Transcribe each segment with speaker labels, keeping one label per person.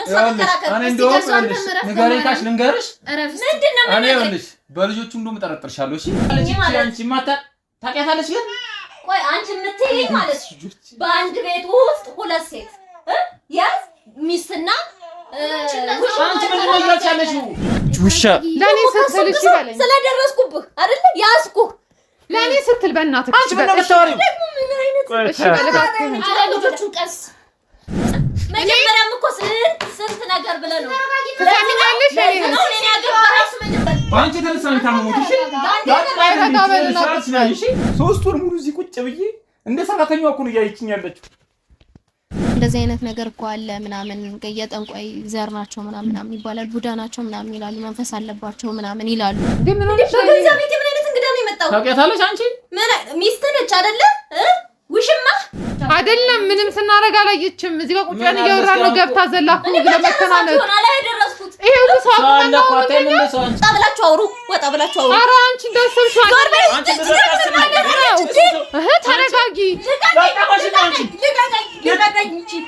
Speaker 1: እሷ ተከራከረ
Speaker 2: እኔ እንደውም ንገረኝ ካሽ ልንገርሽ
Speaker 1: ምንድነው
Speaker 2: እኔ ይኸውልሽ በልጆቹ እንደውም ጠረጥርሻለሁ እሺ አንቺ ማታ ታውቂያታለሽ ግን
Speaker 1: ቆይ አንቺ የምትይኝ ማለት በአንድ ቤት ውስጥ ሁለት ሴት ያዝ ሚስትና
Speaker 2: አንቺ ምን ነው ያቻለሽው ውሻ
Speaker 3: ለኔ ስትል እሺ በለኝ
Speaker 1: ስለደረስኩብህ አይደል ያዝኩህ
Speaker 3: ለኔ ስትል በእናትህ
Speaker 2: አንቺ ምን ነው የምታወሪው
Speaker 3: እሺ በለኝ
Speaker 1: ልጆቹን ቀስ መጀመሪያም እኮ ስንት ነገር ብለህ ነው
Speaker 3: ትሰሚኛለሽ
Speaker 1: እኔ ያገባራስ መጀመሪያ
Speaker 2: አንቺ ተነሳኝ ታመሙት እሺ እሺ ሶስት ወር ሙሉ እዚህ ቁጭ ብዬ እንደ ሰራተኛው እኮ ነው ያይችኝ ያለችው
Speaker 4: እንደዚህ አይነት ነገር እኮ አለ ምናምን የጠንቋይ ዘር ናቸው ምናምን ይባላል ቡዳ ናቸው ምናምን ይላሉ መንፈስ አለባቸው ምናምን ይላሉ
Speaker 3: ግን ምን
Speaker 1: በገዛ ቤት ምን አይነት እንግዳ ነው የመጣው
Speaker 2: ታውቂያታለሽ አንቺ
Speaker 1: ምን ሚስት ነች አይደለ ውሽማ
Speaker 3: አይደለም ምንም ስናረጋ አላየችም እዚህ ጋር ቁጭ ብለን እያወራን ነው ገብታ ዘላኩ ለመተናነቅ ይሄ ሁሉ ሰው
Speaker 1: ወጣ ብላችሁ አውሩ
Speaker 3: ኧረ አንቺ እንዳሰብሽ ተረጋጊ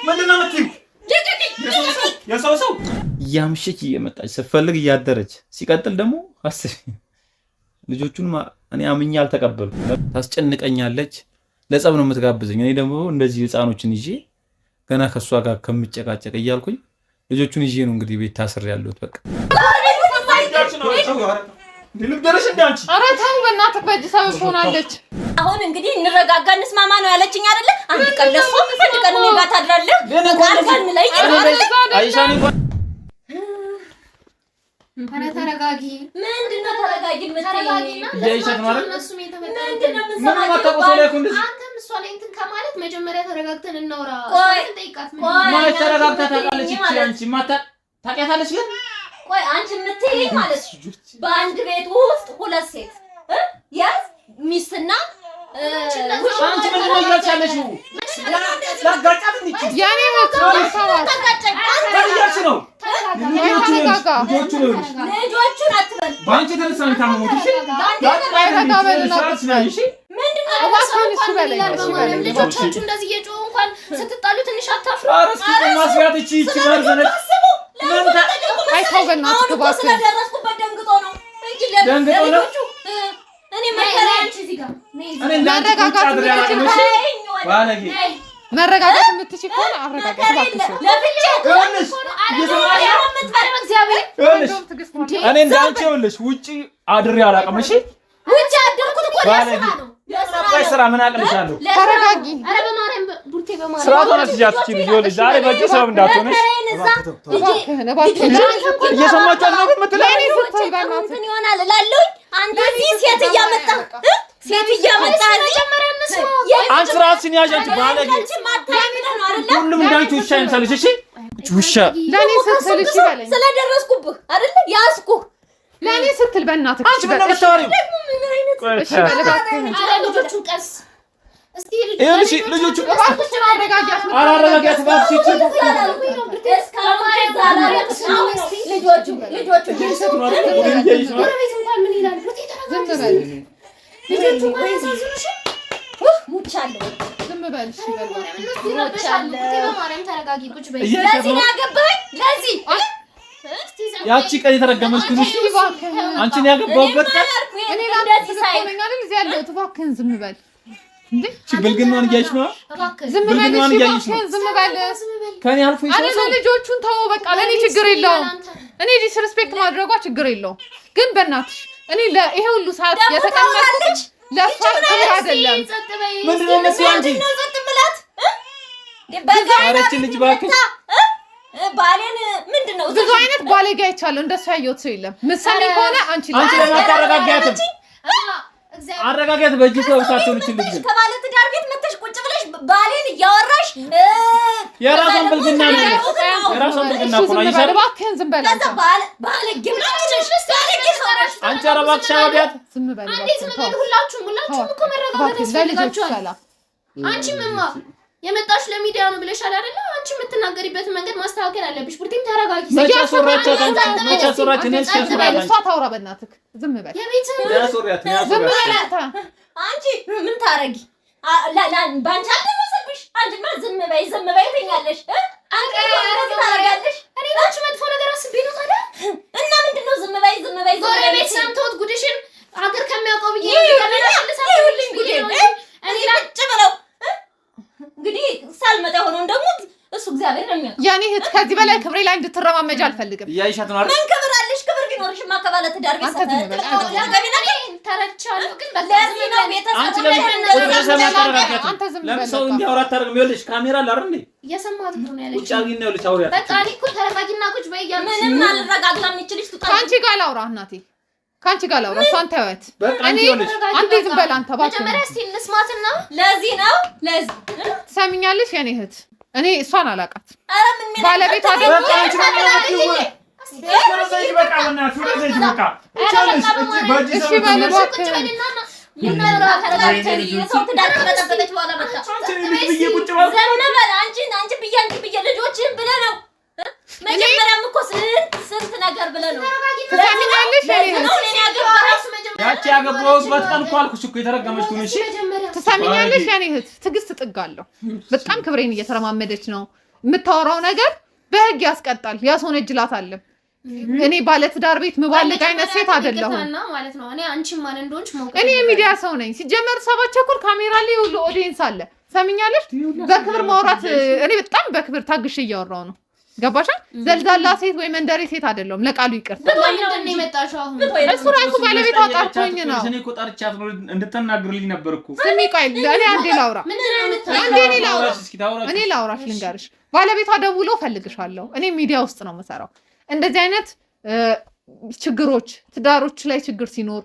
Speaker 2: ምንድነው የምትይው የሰው ሰው እያምሽች እየመጣች ስትፈልግ እያደረች ሲቀጥል ደግሞ አስቢ ልጆቹን እኔ አምኜ አልተቀበልኩም ታስጨንቀኛለች ለጸብ ነው የምትጋብዘኝ እኔ ደግሞ እንደዚህ ህፃኖችን ይዤ ገና ከሷ ጋር ከምጨቃጨቅ እያልኩኝ ልጆቹን ይዤ ነው እንግዲህ ቤት ታስር ያለሁት በቃ ልብደረሽ እንዳንቺ
Speaker 3: ኧረ ተው በእናትህ በእጅ ሰበብ ሆናለች
Speaker 1: አሁን እንግዲህ እንረጋጋ እንስማማ ነው ያለችኝ አይደለ አንድ ቀን ለሷ አንድ ቀን እኔ ጋር ታድራለህ አንድ ላይ
Speaker 2: አይሻኒ
Speaker 4: ተረጋጊ
Speaker 1: ምንድነው ተረጋጊ
Speaker 4: ተረጋጊና
Speaker 2: ለይሻት ማለት
Speaker 4: እነሱም
Speaker 1: ምንድነው
Speaker 2: ምን ማታቆ ላይ እኮ እንደዚህ
Speaker 4: አንተም እሷ ላይ እንትን ከማለት መጀመሪያ ተረጋግተን እናውራ ጠይቃት
Speaker 2: ማለት ተረጋግታ ታውቃለች እቺ አንቺ ማታ ታውቂያታለሽ ግን
Speaker 1: ቆይ አንቺ የምትይኝ ማለት በአንድ ቤት ውስጥ ሁለት ሴት ያዝ ሚስትና
Speaker 2: አንቺ ምን ነው ያቻለሽው ላጋጫት እንዴ
Speaker 3: ያኔ ነው
Speaker 1: ተጋጨኝ
Speaker 2: ታያች ነው
Speaker 1: ልጆቹን አትበል
Speaker 2: ባንቺ ተነሳኝ ታመሙት እሺ
Speaker 4: ልጆቻችሁ እንደዚህ እየጮሁ እንኳን ስትጣሉ ትንሽ አታፍሩ
Speaker 2: አረስኪ ማስያት እቺ መርዘነች
Speaker 3: አይተው በእናትህ እባክህ
Speaker 1: ስለደረስኩበት ደንግጦ ነው እንጂ
Speaker 2: ደንግጦ ነው
Speaker 1: እኔ መከራንቺ እዚህ ጋር
Speaker 2: እኔ እንዳረጋጋት አድርያለሁ ባለጌ
Speaker 3: መረጋጋት የምትችል ከሆነ አረጋጋት እባክሽ
Speaker 2: ይኸውልሽ እኔ እንዳንቺ ይኸውልሽ ውጪ አድሬ አላውቅም እሺ
Speaker 1: ውጪ አደርኩት እኮ ለስራ
Speaker 2: ስራ ምን አቅልሻለሁ
Speaker 3: ተረጋጊ
Speaker 4: ኧረ በማርያም ቡርቴ በማርያም
Speaker 2: ስራ ሆነሽ ያቺ ልጅ ዛሬ በእጅ ሰበብ እንዳትሆነሽ እየሰማችሁ ነው የምትለው
Speaker 3: እኔ ስትይ በእናትህ
Speaker 1: እንትን ይሆናል እላለሁኝ አንተ እዚህ ሴት እያመጣህ መጀመሪያ እንስማ
Speaker 2: አንቺ ራስሽን ያዣች ባለጌ ሁሉም እንዳንቺ ውሻ ይምሰልሽ እሺ ውሻ
Speaker 3: ለኔ ስትል እሺ በለኝ
Speaker 1: ስለደረስኩብህ አይደል ያዝኩህ
Speaker 3: ለኔ ስትል በእናትህ
Speaker 2: አንቺ ምን ነው የምታወሪው
Speaker 3: እሺ በለባክህ
Speaker 4: ልጆቹን ቀስ እስቲ
Speaker 2: ልጆቹን
Speaker 3: እባክሽን አረጋጊያት
Speaker 2: አረጋጊያት እባክሽ
Speaker 3: ዝም በል እሺ ያቺ ቀን የተረገመች ትንሽ አንቺን ያገባውበት ቀን እኔ ላንተ ሳይሆን አይደል እዚህ ያለው እባክህን ዝም በል እንዴ
Speaker 2: ብልግናን እያይሽ ነው
Speaker 3: ዝም በል እሺ ዝም በል
Speaker 2: ከኔ አልፎ
Speaker 3: ይሰራል ልጆቹን ተው በቃ ለኔ ችግር የለውም እኔ ዲስሪስፔክት ማድረጓ ችግር የለውም ግን በእናትሽ እኔ ለይሄ ሁሉ ሰዓት የተቀመጥኩት ለሷ ክብር አይደለም
Speaker 2: ምንድነው መስያ እንጂ በጋራች ልጅ ባክሽ
Speaker 1: ባሌን ምንድነው
Speaker 3: ብዙ አይነት ባለጌ አይቻለሁ እንደሱ ያየሁት ሰው የለም ምሳሌ ከሆነ አንቺ
Speaker 2: ለማታረጋጋት አረጋጋት በእጅ ሰውታቸው ልጅ
Speaker 1: ከባለ ትዳር ቤት መተሽ ቁጭ ብለሽ ባሌን እያወራሽ
Speaker 2: የራሷን ብልግና ነው የራሷን ብልግና እኮ ነው ይሻል
Speaker 3: እባክህን ዝም በል
Speaker 1: አንተ ባለጌ
Speaker 2: አንቺ አረባክሽ አውዲያት
Speaker 3: ዝም በል
Speaker 4: አንዴ ዝም በል ሁላችሁም እኮ መረጋጋት ያስፈልጋችኋል አንቺምማ የመጣሽ ለሚዲያ ነው ብለሻል አይደል አንቺ የምትናገሪበት መንገድ ማስተካከል አለብሽ ቡርቲም ተረጋጊ
Speaker 2: መቻ ሶራቻ ነሽ
Speaker 3: እሷ ታውራ በእናትህ ዝም በል
Speaker 2: ያሶሪያት
Speaker 3: ዝም በል
Speaker 1: አንቺ ምን ታረጊ ባንቻ አልደረሰብሽ አንቺማ ዝም በይ ትኛለሽ አንቺ ታረጋለሽ
Speaker 4: እኔ
Speaker 3: እህት ከዚህ በላይ ክብሬ ላይ እንድትረማመጂ አልፈልግም።
Speaker 2: እያይሻት ነው አይደል?
Speaker 1: ምን ክብር አለሽ? ክብር ቢኖርሽማ ከባለ ትዳር ቤት
Speaker 4: ተረድቻለሁ። ግን
Speaker 1: ለዚህ ነው ቤተሰብ
Speaker 3: አንተ ዝም ብለህ
Speaker 2: ለምን ሰው እንዲያወራ አታደርግም? ይኸውልሽ ካሜራ አለ አይደል?
Speaker 4: እየሰማሁት ነው ያለችው።
Speaker 2: ቁጭ አድርጊና ይኸውልሽ አውሪያት።
Speaker 4: በቃ እኔ እኮ ተረጋጊና ቁጭ በይ እያልኩሽ
Speaker 1: ምንም አልረጋጋም። ይችልሽ ትጣ
Speaker 3: ከአንቺ ጋር ላውራ እናቴ፣ ከአንቺ ጋር ላውራ። እሷን ተወት።
Speaker 2: እኔ
Speaker 3: አንተ ዝም በል አንተ እባክህ።
Speaker 4: መጀመሪያ እስኪ እንስማትና
Speaker 1: ለዚህ ነው
Speaker 3: ትሰሚኛለሽ? የኔ እህት እኔ እሷን አላውቃት።
Speaker 1: ኧረ ምን ምን
Speaker 3: ባለቤቷ ደግሞ
Speaker 2: በቃ አንቺ ነው በቃ በእናትህ ወደዚህ በቃ ይቻለሽ እቺ ባጂ
Speaker 3: እሺ በል እባክህ።
Speaker 1: ይነራ ተረጋግተሽ የሰው ትዳር ከተበጠበጠች በኋላ መጣ
Speaker 2: አንቺ ልጅ ብዬ ቁጭ ባል
Speaker 1: ዘነበል አንቺ ብዬ ልጆችን ብለህ ነው። መጀመሪያም እኮ ስንት ነገር ብለህ ነው።
Speaker 3: ትሰሚኛለሽ?
Speaker 2: ያቺ ያገባሁበት ቀን እኮ አልኩሽ እኮ የተረገመች ትሁን። እሺ
Speaker 3: ትሰሚኛለሽ? የኔ እህት ትዕግስት ጥጋለሁ። በጣም ክብሬን እየተረማመደች ነው። የምታወራው ነገር በህግ ያስቀጣል፣ ያስወነጅላታል። እኔ ባለትዳር ቤት ምባልግ አይነት ሴት አይደለሁም
Speaker 4: ማለት ነው። እኔ አንቺ ማን እንደሆንሽ ማውቀው
Speaker 3: እኔ የሚዲያ ሰው ነኝ። ሲጀመር ሰባቸኩል ካሜራ ላይ ሁሉ ኦዲየንስ አለ። ሰሚኛለሽ? በክብር ማውራት እኔ በጣም በክብር ታግሽ እያወራው ነው። ገባሻ? ዘልዛላ ሴት ወይ መንደሬ ሴት አይደለሁም። ለቃሉ ይቅርታ።
Speaker 4: ምንድን ነው የመጣሽው አሁን?
Speaker 3: እሱ ራሱ ባለቤቷ ጠርቶኝ ነው።
Speaker 2: እኔ እኮ ጠርቻት ነው እንድትናገርልኝ ነበር እኮ።
Speaker 3: ስሚ ቆይ እኔ አንዴ ላውራ። እኔ ላውራሽ ልንገርሽ። ባለቤቷ ደውሎ ፈልግሻለሁ። እኔ ሚዲያ ውስጥ ነው የምሰራው። እንደዚህ አይነት ችግሮች ትዳሮች ላይ ችግር ሲኖር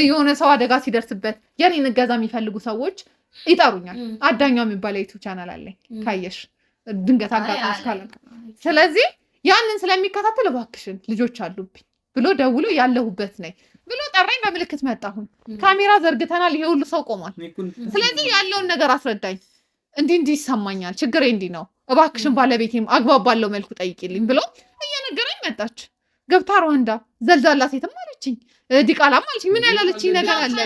Speaker 3: የሆነ ሰው አደጋ ሲደርስበት የኔን እገዛ የሚፈልጉ ሰዎች ይጠሩኛል። አዳኛው የሚባል ዩቲዩብ ቻናል አለኝ ካየሽ ድንገት አጋጣሚ ካለ። ስለዚህ ያንን ስለሚከታተል እባክሽን ልጆች አሉብኝ ብሎ ደውሎ ያለሁበት ነኝ ብሎ ጠራኝ። በምልክት መጣሁን። ካሜራ ዘርግተናል። ይሄ ሁሉ ሰው ቆሟል። ስለዚህ ያለውን ነገር አስረዳኝ። እንዲህ ይሰማኛል፣ ችግሬ እንዲህ ነው፣ እባክሽን ባለቤቴም አግባብ ባለው መልኩ ጠይቂልኝ ብሎ እየነገረኝ መጣች። ገብታ ሩዋንዳ ዘልዛላ ሴትም አለችኝ፣ ዲቃላም አለችኝ። ምን ያላለችኝ ነገር አለ?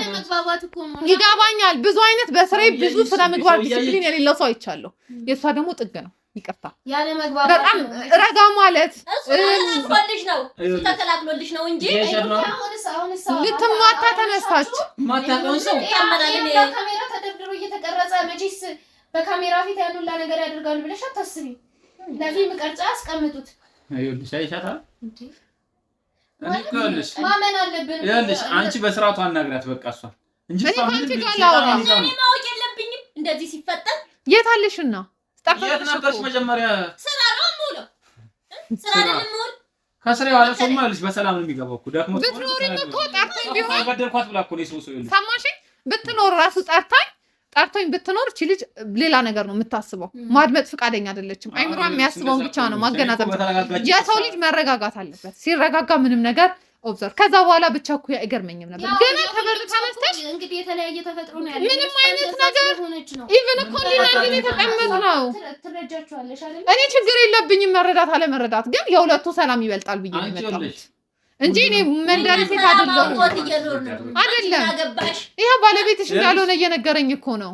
Speaker 3: ይገባኛል። ብዙ አይነት በስራዬ ብዙ ስነ ምግባር ዲሲፕሊን የሌለው ሰው አይቻለሁ። የእሷ ደግሞ ጥግ ነው። ይቅርታ
Speaker 4: ያለ መግባባት
Speaker 3: በጣም ረጋ ማለት
Speaker 1: እሱ ነው ተከላክሎልሽ ነው እንጂ
Speaker 3: ልትማታ ተነሳች።
Speaker 2: ማታውቀውን ሰው
Speaker 4: ካሜራ ተደብድሮ እየተቀረጸ መቼስ በካሜራ ፊት ያሉላ ነገር ያደርጋሉ ብለሽ አታስቢ። ለፊልም ቀርጻ ያስቀምጡት።
Speaker 2: ይኸውልሽ አይሻታ
Speaker 4: ማመን አለብን።
Speaker 2: ይኸውልሽ አንቺ በስርዓቱ አናግራት በቃ እሷ እንጂ
Speaker 3: አንቺ ጋር ላውራ
Speaker 1: እኔ ማወቅ የለብኝም እንደዚህ ሲፈጠር።
Speaker 3: የት አለሽና
Speaker 2: የት ነበርሽ መጀመሪያ?
Speaker 1: ስራ ነው የምውለው። ስራ ነው የምውል።
Speaker 2: ከስራ ያለ ሰው ማለት በሰላም ነው የሚገባው እኮ ደክሞት
Speaker 3: ብትኖሪም እኮ ጠርቶኝ ቢሆን
Speaker 2: ገደልኳት ብላ እኮ ነው ሰው ይኸውልሽ
Speaker 3: ሰማሽኝ? ብትኖር ራሱ ጠርቶኝ ብትኖር እቺ ልጅ ሌላ ነገር ነው የምታስበው። ማድመጥ ፍቃደኛ አይደለችም። አይምሯ የሚያስበውን ብቻ ነው ማገናዘብ። የሰው ልጅ መረጋጋት አለበት። ሲረጋጋ ምንም ነገር ኦብዘርቭ። ከዛ በኋላ ብቻ እኮ አይገርመኝም ነበር። ገና ከበር ተነስተሽ
Speaker 4: እንግዲህ የተለያየ ተፈጥሮ ነው ያለው።
Speaker 3: ምንም አይነት ነገር ኢቭን እኮ እንዲናገር የተቀመጥ ነው።
Speaker 4: ትረጃቸዋለሽ አይደል?
Speaker 3: እኔ ችግር የለብኝም መረዳት አለመረዳት፣ ግን የሁለቱ ሰላም ይበልጣል ብዬ ነው የመጣሁት እንጂ እኔ መንደር ሴት አይደለሁም። አይደለም ይሄ ባለቤትሽ እንዳልሆነ እየነገረኝ እኮ ነው።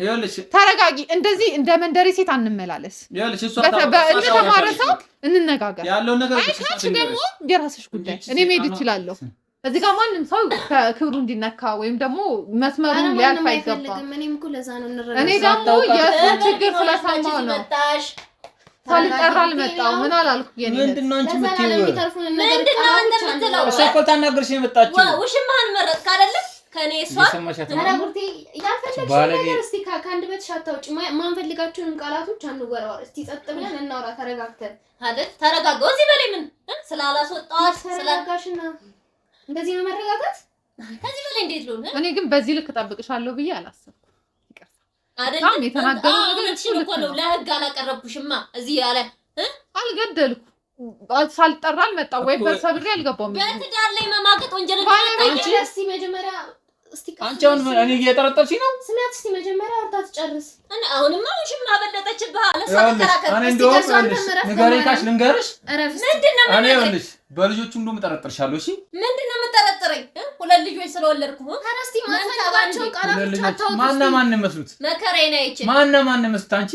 Speaker 3: ተረጋጊ። እንደዚህ እንደ መንደር ሴት አንመላለስ። እንደተማረ ሰው እንነጋገር። አይካች ደግሞ የራስሽ ጉዳይ። እኔ መሄድ እችላለሁ። እዚህ ጋር ማንም ሰው ከክብሩ እንዲነካ ወይም ደግሞ መስመሩን ሊያልፍ አይገባም። እኔ ደግሞ የእሱን ችግር ስለሰማሁ ነው ሳልጠራ አልመጣሁም። ምን አላልኩ?
Speaker 2: ምንድነው አንቺ የምትይው?
Speaker 1: ምንድነው አንተ የምትለው?
Speaker 2: እሷ እኮ ታናግርሽ የመጣችው
Speaker 1: ውሽማህን መረጥክ አይደለ? ከኔ እሷ
Speaker 4: ተናግርቴ ያልፈለግሽ ነገር እስቲ ከአንድ በትሽ አታውጪ። ማንፈልጋቸውን ቃላቶች አንወራወር። እስቲ ጸጥ ብለን እናውራ ተረጋግተን
Speaker 1: አይደል? ተረጋጋው። እዚህ በላይ ምን ስላላስወጣት
Speaker 4: ስለጋሽና እንደዚህ ነው መረጋጋት።
Speaker 1: ከዚህ በላይ እንዴት ነው?
Speaker 3: እኔ ግን በዚህ ልክ እጠብቅሻለሁ ብዬ አላሰብኩም።
Speaker 1: አይደለም የተናገረው ነገር እኮ ነው። ለህግ አላቀረብኩሽማ። እዚህ ያለ
Speaker 3: አልገደልኩ ሳልጠራ አልመጣሁ ወይ በሰብሬ አልገባሁም።
Speaker 1: በትዳር ላይ መማገጥ ወንጀል ነው።
Speaker 4: እስቲ መጀመሪያ እስቲ
Speaker 2: አንቺ አሁን እኔ እየጠረጠርሽኝ ነው።
Speaker 4: ስማት እስቲ መጀመሪያ አውርታ ትጨርስ።
Speaker 1: እኔ አሁንማ ውሽም አበለጠችብህ አለ። እሷ ተከራከረ።
Speaker 2: እኔ እንደውም ንገረኝ ልንገርሽ።
Speaker 1: ምንድነው
Speaker 2: ይኸውልሽ በልጆቹ እንደውም እጠረጥርሻለሁ። እሺ
Speaker 1: ምንድነው የምጠረጥረኝ? ሁለት ልጆች ስለወለድኩ
Speaker 4: እስቲ ማንፈልጋቸው ቃላቶች አታውጡ።
Speaker 2: ማን መስሉት?
Speaker 1: መከራዬን አይቼ
Speaker 2: ማን መስሉት? አንቺ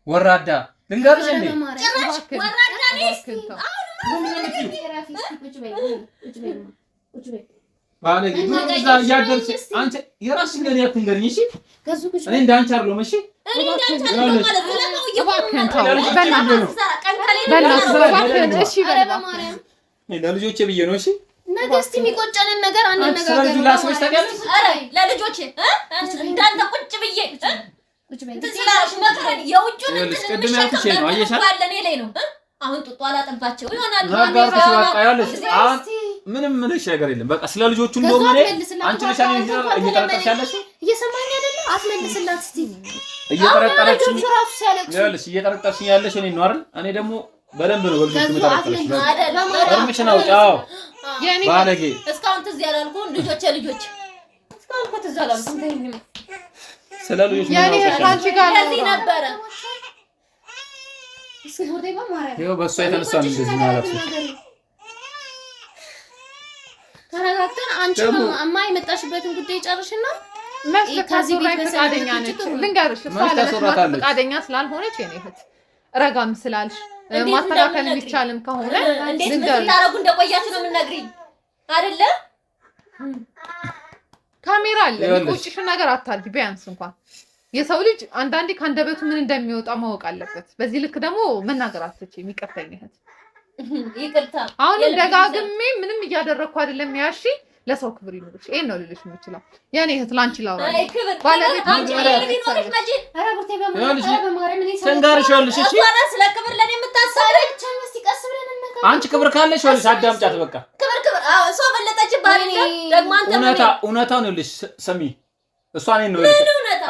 Speaker 2: ወራዳ ልንገርሽ እንዴ?
Speaker 1: ጭራሽ ወራዳ ነሽ።
Speaker 2: ባለጌ እዛ እያደርሽ አንቺ የራስሽ ነገር ያትንገርኝ። እሺ እኔ እንዳንቺ አይደለም። እሺ
Speaker 1: እኔ እንዳንቻለ ማለት ነው
Speaker 3: እባክህን ተው በእናትህ እሺ በማርያም
Speaker 2: ለልጆቼ ብዬ ነው እሺ
Speaker 4: ነገ እስቲ የሚቆጨንን ነገር አንድ ነገር
Speaker 2: ስለዚህ ላስበሽ ታውቂያለሽ
Speaker 1: አረ ለልጆቼ እንዳንተ ቁጭ ብዬ ትስላሽ መከረን የውጭውን
Speaker 2: ቅድም ያልኩሽ ነው አየሻ
Speaker 1: ለኔ ላይ ነው አሁን ጡጧ አላጠባቸው ይሆናል
Speaker 2: ነገርኩሽ በቃ ያለሽ አሁን ምንም ምንሽ ነገር የለም በቃ ስለ ልጆቹ እንደሆነ አንቺ ነሽ እየጠረጠርሽ ያለሽ
Speaker 4: እየሰማኝ አይደለ አትመልስላት እስቲ
Speaker 2: እየጠረጠረሽ ያለሽ እየጠረጠርሽ ያለሽ እኔ ነው አይደል እኔ ደግሞ በደንብ ነው በልጆቹ መጠረጠርሽ ፐርሚሽን አውጣው
Speaker 3: የኔ
Speaker 2: ባለጌ
Speaker 1: እስካሁን ትዝ ያላልኩ ልጆቼ እስካሁን እኮ ትዝ ያላልኩ
Speaker 2: ስለ ልጆቹ
Speaker 3: የኔ አንቺ ጋር
Speaker 1: ለዚህ ነበረ
Speaker 4: እስኪ በማርያም
Speaker 2: ይኸው በእሷ የተነሳ እንደዚህ ማለት ነው
Speaker 4: ተረጋግተን አንቺ እማ የመጣሽበትን ጉዳይ ጨርሽና
Speaker 3: ከዚህ ቤት ፈቃደኛ ነች ልንገርሽ እሷ ፈቃደኛ ስላልሆነች የኔ እህት ረጋም ስላልሽ ማስተካከል የሚቻልም ከሆነ
Speaker 1: እንዴት ልታረጉ እንደቆያችሁ ነው የምነግሪኝ አይደለ ካሜራ
Speaker 3: አለ ቁጭሽ ነገር አታርጊ ቢያንስ እንኳን የሰው ልጅ አንዳንዴ ካንደበቱ ምን እንደሚወጣ ማወቅ አለበት በዚህ ልክ ደግሞ መናገር አትችይም ይቅርታኝ እህት
Speaker 1: ይቅርታ
Speaker 3: አሁን ደጋግሜ ምንም እያደረኩ አይደለም ያሺ ለሰው ክብር ይኖርሽ ይሄን ነው ልልሽ የምችለው የኔ እህት ላንቺ ላውራ ባለቤት
Speaker 1: አንቺ ሊኖርሽ ማጂ
Speaker 4: አረ ብርቴ በማርያም እኔ
Speaker 2: ተንጋርሽ ያለሽ እሺ
Speaker 1: አረ ስለ ክብር ለኔ የምታሳበኝ
Speaker 4: እስቲ ቀስ ብለን እንነጋገር
Speaker 2: አንቺ ክብር ካለሽ ወልሽ አዳምጫት በቃ
Speaker 1: ክብር አዎ እሷ በለጠች ባሪ ደግሞ አንተ
Speaker 2: እውነታውን ልልሽ ስሚ እሷ እኔን ነው ልልሽ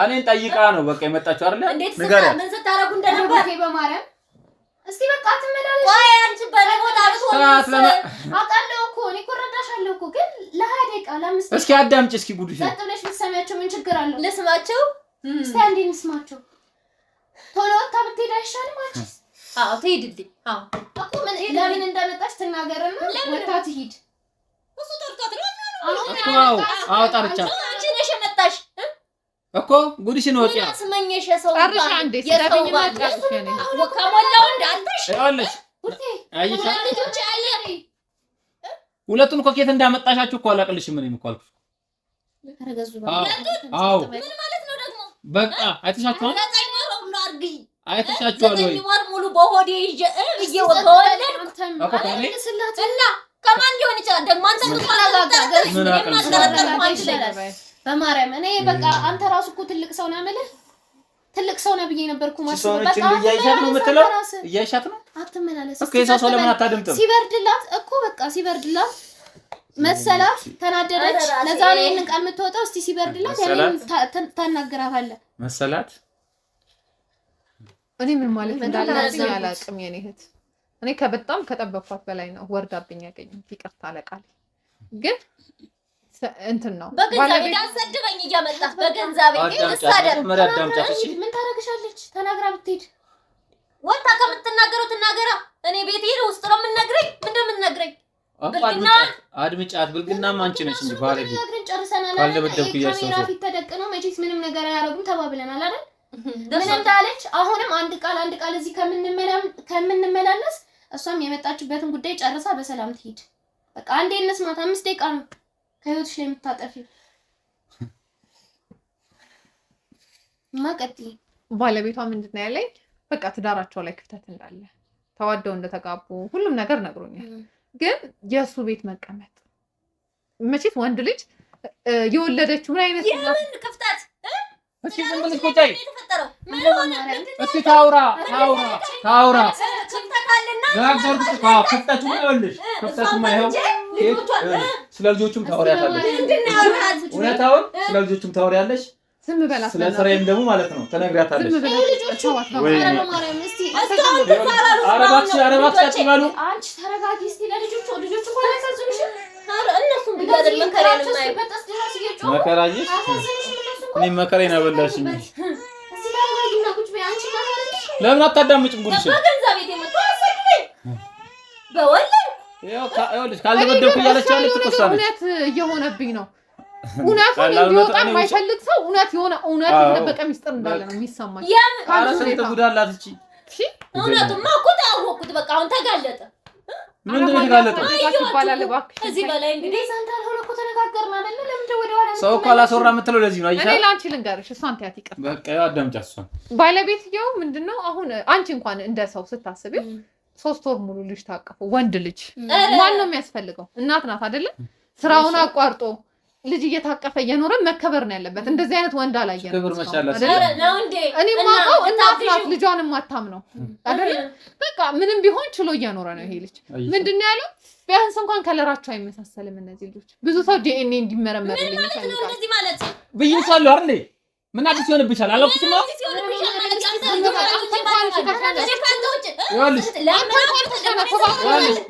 Speaker 2: እኔን ጠይቃ ነው በቃ የመጣችው አይደል ንገሪያ
Speaker 1: ምን ስታረጉ እንደነበር
Speaker 4: በማርያም እስቲ በቃ አትመላለሽ
Speaker 1: ወይ አንቺ በለሞት
Speaker 4: አውቃለሁ እኮ እኔ እኮ እረዳሻለሁ እኮ ግን ለ20 ደቂቃ ለ5
Speaker 2: እስኪ አዳምጪ እስኪ ጉድሽ
Speaker 4: ሰጥ ብለሽ ብትሰሚያቸው ምን ችግር አለው
Speaker 1: ልስማቸው
Speaker 4: እስቲ አንዴ እንስማቸው ቶሎ ወጣ ብትሄድ አይሻልም አንቺስ
Speaker 1: አዎ ትሄድልኝ አዎ
Speaker 4: እኮ ምን ለምን እንደመጣች ትናገርና ወጣ ትሄድ
Speaker 1: እሱ ተርቷት ነው
Speaker 2: አዎ ጠርቻ
Speaker 1: አንቺ ነሽ የመጣሽ
Speaker 2: እኮ ጉድሽን ወጪያ
Speaker 1: ስመኝሽ ሰው
Speaker 3: ጠርሽ አንዴ ስለኝ ማጣሽ የኔ
Speaker 1: ከሞላው እንዳልተሽ
Speaker 2: ያለሽ
Speaker 4: ቡርቴ
Speaker 2: አይሻ
Speaker 1: ልጆች አለሪ
Speaker 2: ሁለቱን እኮ ከየት እንዳመጣሻችሁ እኮ አላቅልሽም እኔም እኮ አልኩሽ
Speaker 4: ተረጋዙ
Speaker 2: አዎ
Speaker 1: ምን ማለት ነው ደግሞ
Speaker 2: በቃ አይተሻችኋል አይተሻችኋል ወይ
Speaker 1: ሙሉ በሆዴ ይዤ በወለድ
Speaker 2: እኮ ከኔ
Speaker 1: እና ከማን ሊሆን ይችላል ደግሞ አንተ
Speaker 4: በማርያም እኔ በቃ አንተ ራሱ እኮ ትልቅ ሰው ነህ ማለት ትልቅ ሰው ነህ ብዬ ነበርኩ ማስበው
Speaker 2: በቃ እያይሻት ነው የምትለው እያይሻት ነው
Speaker 4: አትመላለስ
Speaker 2: እኮ የሰው ለምን አታደምጥም
Speaker 4: ሲበርድላት እኮ በቃ ሲበርድላት መሰላት ተናደደች ለዛ ነው ይሄንን ቃል የምትወጣው እስቲ ሲበርድላት ያንን ታናግራታለህ
Speaker 2: መሰላት
Speaker 3: እኔ ምን ማለት እንዳለኝ አላውቅም የኔ እህት እኔ ከበጣም ከጠበቅኳት በላይ ነው ወርዳብኝ ያገኘሁት ይቅርታ አለቃል ግን እንትን ነው
Speaker 1: በገንዘብ ያሰደበኝ እያመጣህ በገንዘብ እሳደር
Speaker 4: ምን ታረግሻለች ተናግራ ብትሄድ
Speaker 1: ወጣ ከምትናገረው ትናገራ እኔ ቤት ሄደ ውስጥ ነው የምንነግረኝ ምንድነው የምንነግረኝ
Speaker 2: አድምጫት ብልግናም አንቺ ነሽ እንጂ ባለጌ
Speaker 4: ጨርሰናል
Speaker 2: ካልደበደብኩ እያሰብኩ
Speaker 4: ካሜራ ፊት ተደቅነው መቼስ ምንም ነገር አያረጉም ተባብለናል አይደል ምን እንዳለች አሁንም አንድ ቃል እዚህ ከምንመላለስ እሷም የመጣችበትን ጉዳይ ጨርሳ በሰላም ትሄድ በቃ አንዴ እንስማት 5 ደቂቃ ነው ከህይወትሽ ላይ የምታጠፊው ማቀጥ
Speaker 3: ባለቤቷ ምንድነው ያለኝ በቃ ትዳራቸው ላይ ክፍተት እንዳለ ተዋደው እንደተጋቡ ሁሉም ነገር ነግሮኛል ግን የሱ ቤት መቀመጥ መቼት ወንድ ልጅ የወለደችው ምን አይነት
Speaker 1: የምን ክፍተት
Speaker 2: እስኪ ዝም ብለሽ ቁጫይ እስኪ ታውራ ክፍተቱ ምን ይኸውልሽ ክፍተቱ ማይኸው ስለ ልጆቹም ታወሪያታለሽ እውነታውን ስለ ልጆቹም ታወሪያለሽ
Speaker 3: ዝም በላት
Speaker 2: ስለ ስራዬም ደግሞ ማለት ነው ተነግሪያታለሽ
Speaker 3: ዝም በላት
Speaker 4: ማርያም እስቲ
Speaker 2: አረባክሽ ቀጥይባሉ
Speaker 4: አንቺ ተረጋጊ እስቲ ለልጆቹ እንኳን አያሳዝኑሽም
Speaker 1: እነሱም ቢያደርግ መከራዬን
Speaker 2: መከራዬሽ እኔ መከራዬን አበላሽኝ
Speaker 4: እስቲ ተረጋጊና ቁጭ በይ አንቺ
Speaker 2: ለምን አታዳምጪም ጉድሽ
Speaker 1: በገንዘብ ቤት የመጣው አሰድበኝ በወለድ
Speaker 2: ይኸውልሽ ካልደበደብኩ እያለች ያለች እኮ እሷ ነች
Speaker 3: እውነት እየሆነብኝ ነው እውነቱን እንዲወጣ የማይፈልግ ሰው እውነት የተደበቀ ሚስጥር እንዳለ ነው የሚሰማኝ
Speaker 2: ኧረ ስንት ጉድ አላት እቺ
Speaker 1: እውነቱማ እኮ ታወቅኩት በቃ አሁን ተጋለጠ
Speaker 2: ምንድን ነው የተጋለጠው?
Speaker 1: እዚህ በላይ እንግዲህ
Speaker 4: ሳንታልሆነ እኮ ተነጋገርን አይደል? ለምን ወደ ኋላ
Speaker 2: ሰው እኮ አላስወራ የምትለው ለዚህ ነው። አይሻ
Speaker 3: እኔ ላንቺ ልንገርሽ፣ እሷን ተያት ይቀር
Speaker 2: በቃ አዳምጫት። እሷን
Speaker 3: ባለቤትየው ምንድነው አሁን አንቺ እንኳን እንደ ሰው ስታስቢው 3 ወር ሙሉ ልጅ ታቀፉ ወንድ ልጅ ማን ነው የሚያስፈልገው? እናት ናት አይደለ? ስራውን አቋርጦ ልጅ እየታቀፈ እየኖረ መከበር ነው ያለበት። እንደዚህ አይነት ወንድ አላየንም።
Speaker 2: ክብር መቻላስ
Speaker 1: ነው እንዴ?
Speaker 3: እኔ ማውቀው እናት ናት ልጇንም ማታም ነው አይደለ? በቃ ምንም ቢሆን ችሎ እየኖረ ነው ይሄ ልጅ። ምንድነው ያለው? ቢያንስ እንኳን ከለራቸው አይመሳሰልም እነዚህ ልጆች። ብዙ ሰው ዲኤንኤ እንዲመረመርልኝ ይፈልጋል።
Speaker 1: እንደዚህ ማለት
Speaker 2: ብይንሳሉ አይደል? ምን አዲስ ይሆንብሻል? አላውቅሽም ነው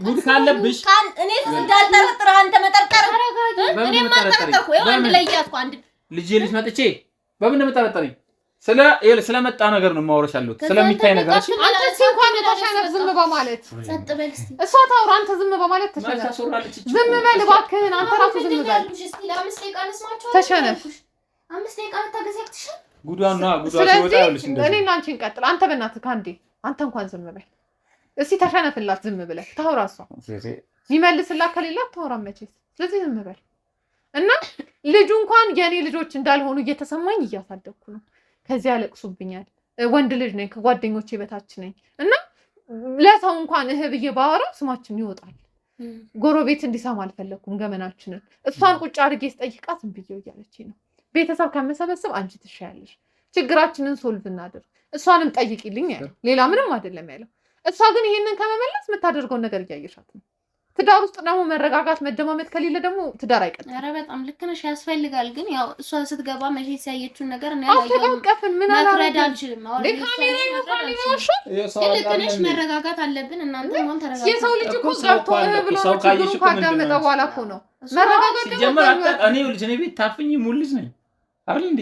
Speaker 2: ጉድ ካለብሽ
Speaker 1: እኔ እንዳልጠረጥር አንተ መጠርጠር እኔ ማልጠረጠርኩ አንድ ላይ ያስኩ አንድ
Speaker 2: ልጅ መጥቼ በምን እንደምጠረጠረኝ ስለመጣ ነገር ነው የማወራሽ ያለሁት ስለሚታይ ነገር። እሺ
Speaker 3: አንተ እንኳን ተሻነፍ ዝም በማለት
Speaker 4: ጸጥ በል እስቲ።
Speaker 3: እሷ ታውራ አንተ ዝም በማለት ተሻነፍ። ዝም በል እባክህን አንተ ራስህ ዝም በል። ተሻነፍ
Speaker 4: 5 ደቂቃ ታገዛክትሽ
Speaker 2: ጉዷና ሲወጣ ያለሽ እንደዚህ።
Speaker 3: እኔ እና አንቺ እንቀጥል። አንተ በእናትህ ካንዴ አንተ እንኳን ዝም በል እስቲ። ተሻነፍላት ዝም ብለህ ታውራ። እሷ ይመልስላት ከሌላት ታውራ መቼስ። ስለዚህ ዝም በል እና ልጁ እንኳን የኔ ልጆች እንዳልሆኑ እየተሰማኝ እያሳደግኩ ነው። ከዚህ ያለቅሱብኛል። ወንድ ልጅ ነኝ፣ ከጓደኞቼ በታች ነኝ እና ለሰው እንኳን ብዬ ባወራው ስማችን ይወጣል። ጎረቤት እንዲሰማ አልፈለኩም ገመናችንን። እሷን ቁጭ አድርጌ ስጠይቃት ዝም ብዬው እያለችኝ ነው። ቤተሰብ ከመሰበሰብ አንቺ ትሻያለሽ፣ ችግራችንን ሶልቭ እናድርግ፣ እሷንም ጠይቂልኝ ያለው ሌላ ምንም አይደለም ያለው። እሷ ግን ይሄንን ከመመለስ የምታደርገውን ነገር እያየሻት ነው። ትዳር ውስጥ ደግሞ መረጋጋት መደማመጥ ከሌለ ደግሞ ትዳር አይቀጥልም።
Speaker 4: ኧረ በጣም ልክ ነሽ፣ ያስፈልጋል። ግን ያው እሷ ስትገባ መቼስ ያየችውን ነገር እና
Speaker 3: አልተቃቀፍን ምን
Speaker 4: መፍረድ አልችልም። አሁን ልክ ነሽ፣ መረጋጋት አለብን። እናንተ ሆን ተረጋጋት።
Speaker 3: የሰው ልጅ እኮ ገብቶ ብሎ ችግሩን ካዳመጠ በኋላ እኮ ነው መረጋጋት።
Speaker 2: ሲጀመር እኔ ቤት ታፍኝ ሙሉ ልጅ ነኝ አይደል እንዴ?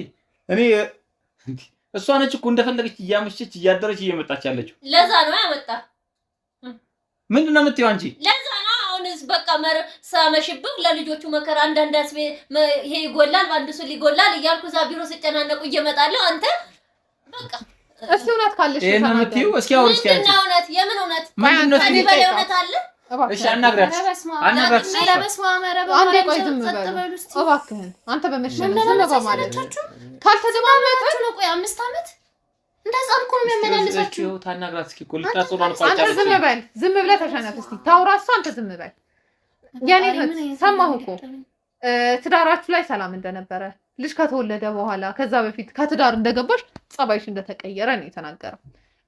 Speaker 2: እሷ ነች እኮ እንደፈለገች እያመሸች እያደረች እየመጣች ያለችው።
Speaker 1: ለዛ ነው ያመጣ።
Speaker 2: ምንድን ነው የምትይው አንቺ?
Speaker 1: ለዛ ነው አሁንስ በቃ ሳመሽብህ ለልጆቹ መከራ አንዳንድ ይሄ ይጎላል በአንድ ሱ ሊጎላል እያልኩ እዛ ቢሮ ስጨናነቁ እየመጣለሁ። አንተ በቃ
Speaker 3: እስኪ እውነት ካለሽ
Speaker 2: ይሄን ነው የምትይው? እስኪ አውሪ እስኪ አንቺ
Speaker 1: እውነት የምን እውነት?
Speaker 2: ምንድን ነው
Speaker 1: ከዚህ በላይ እውነት አለ?
Speaker 2: እሺ አናግራት።
Speaker 3: አንዴ ቆይ ዝም በሉ እባክህን። አንተ በመሸነፍ ዝም በማለት ካልተደማመጣችሁ
Speaker 4: ነው። ቆይ 5 ዓመት እንደዛ እኮ ነው የሚያመላልሳችሁ።
Speaker 2: ታናግራት እስኪ እኮ ልታጽሯን ቋጫ።
Speaker 3: አንተ ዝም በል፣ ዝም ብለህ ተሸነፍ እስቲ ታውራ። እሷ አንተ ዝም በል። ያኔ ሰማሁ እኮ ትዳራችሁ ላይ ሰላም እንደነበረ ልጅ ከተወለደ በኋላ ከዛ በፊት ከትዳር እንደገባሽ ጸባይሽ እንደተቀየረ ነው የተናገረው።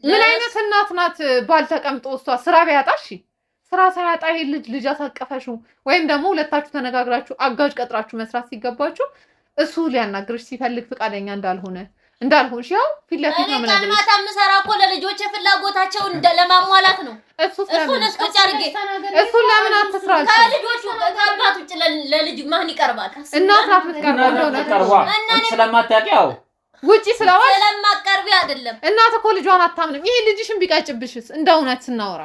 Speaker 3: ምን አይነት እናት ናት? ባል ተቀምጦ እሷ ስራ ቢያጣሽ ስራ ሳያጣ ይሄ ልጅ አሳቀፈሽ ወይም ደግሞ ሁለታችሁ ተነጋግራችሁ አጋዥ ቀጥራችሁ መስራት ሲገባችሁ እሱ ሊያናግርሽ ሲፈልግ ፍቃደኛ እንዳልሆንሽ ያው ፊት ለፊት ነው ማለት ነው።
Speaker 1: ማታ ምሰራ እኮ ለልጆች ፍላጎታቸው ለማሟላት ነው። እሱን እስከ አድርጌ
Speaker 3: እሱን ለምን አትስራል?
Speaker 1: ከልጆቹ ከአባት ውጭ ለልጅ ማን ይቀርባል?
Speaker 3: እናት ናት የምትቀርበው።
Speaker 2: እንደሆነ ስለማታውቂው
Speaker 3: ውጪ
Speaker 1: ስለማቀርቢ አይደለም።
Speaker 3: እናት እኮ ልጇን አታምንም። ይሄ ልጅሽን ቢቀጭብሽስ እንደ እውነት ስናወራ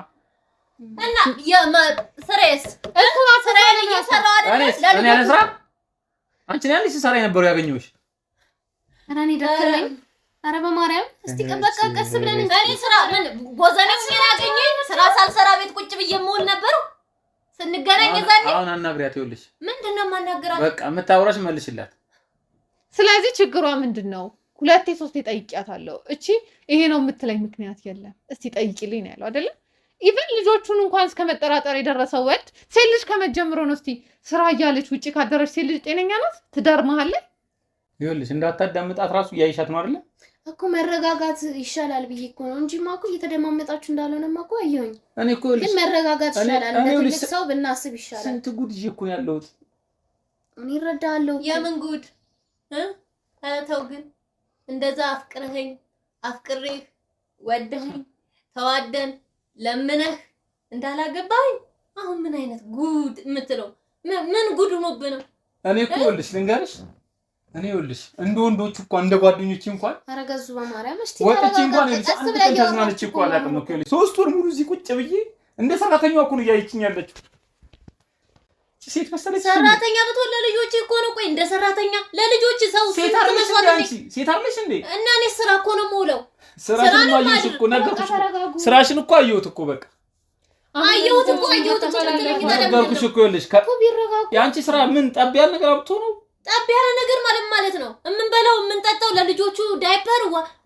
Speaker 1: እና ስሬስ
Speaker 3: እሱን
Speaker 1: ስራዬን እየሰራሁ አይደለም።
Speaker 2: እኔ አልስራ አንቺ ነኝ ያለሽ ስራ የነበረው ያገኘሁሽ።
Speaker 4: ኧረ እኔ ደከመኝ። ኧረ በማርያም እስቲ በቃ ቀስ ብለን
Speaker 1: እኔ ስራ ምን ጎዘኔም ያገኘኝ ስራ ሳልሰራ ቤት ቁጭ ብዬ የምውል ነበር። ስንገናኝ ዛኔ
Speaker 2: አሁን አናግሪያት። ይኸውልሽ
Speaker 1: ምንድነው የማናገራት?
Speaker 2: በቃ የምታወራሽ መልሽላት።
Speaker 3: ስለዚህ ችግሯ ምንድነው? 2 3 ጠይቂያታለሁ። እቺ ይሄ ነው የምትለኝ ምክንያት የለም። እስቲ ጠይቂልኝ ነው ያለው አይደለ? ኢቭን ልጆቹን እንኳን እስከመጠራጠር የደረሰው ወድ ሴት ልጅ ከመጀመሩ ነው። እስቲ ስራ እያለች ውጪ ካደረች ሴት ልጅ ጤነኛ ናት? ትዳር መሀል ላይ
Speaker 2: ይኸውልሽ እንዳታዳምጣት ራሱ እያይሻት ነው አይደለ
Speaker 4: እኮ። መረጋጋት ይሻላል ብዬ እኮ ነው እንጂ ማኩ እየተደማመጣችሁ እንዳልሆነማ እኮ አየሁኝ።
Speaker 2: እኔ እኮ
Speaker 4: ግን መረጋጋት ይሻላል። ለትልቅ ሰው ብናስብ ይሻላል።
Speaker 2: ስንት ጉድ ይዤ እኮ ነው ያለሁት።
Speaker 4: እኔ እረዳለሁ።
Speaker 1: የምን ጉድ ተው ግን እንደዛ አፍቅሬህ ወደኸኝ ተዋደን ለምነህ እንዳላገባኝ አሁን ምን አይነት ጉድ የምትለው ምን ጉድ ሆኖብህ ነው?
Speaker 2: እኔ እኮ ልሽ ልንገርሽ፣ እኔ ልሽ እንደ ወንዶች እኮ እንደ ጓደኞቼ እንኳን
Speaker 4: አረጋዙ በማርያም እስቲ
Speaker 2: ወጥቼ እንኳን ተዝናንቼ እኮ አላውቅም እኮ። 3 ወር ሙሉ እዚህ ቁጭ ብዬ እንደ ሰራተኛዋ እኮ ነው እያየችኝ ያለችው። ሴት መሰለች
Speaker 1: ሰራተኛ ብትወል ለልጆች እኮ ነው። ቆይ እንደ ሰራተኛ ለልጆች ሰው
Speaker 2: ሴት አለሽ እንዴ?
Speaker 1: እና እኔ ስራ እኮ ነው የምውለው።
Speaker 2: ስራሽን ማየት እኮ ነገርኩሽ። ስራሽን እኮ አየሁት እኮ በቃ
Speaker 1: አየሁት እኮ አየሁት
Speaker 2: ነገርኩሽ እኮ ይኸውልሽ የአንቺ ስራ ምን ጠብ ያለ ነገር አብቶ ነው
Speaker 1: ጠብ ያለ ነገር ማለት ነው የምንበላው የምንጠጣው ለልጆቹ ዳይፐር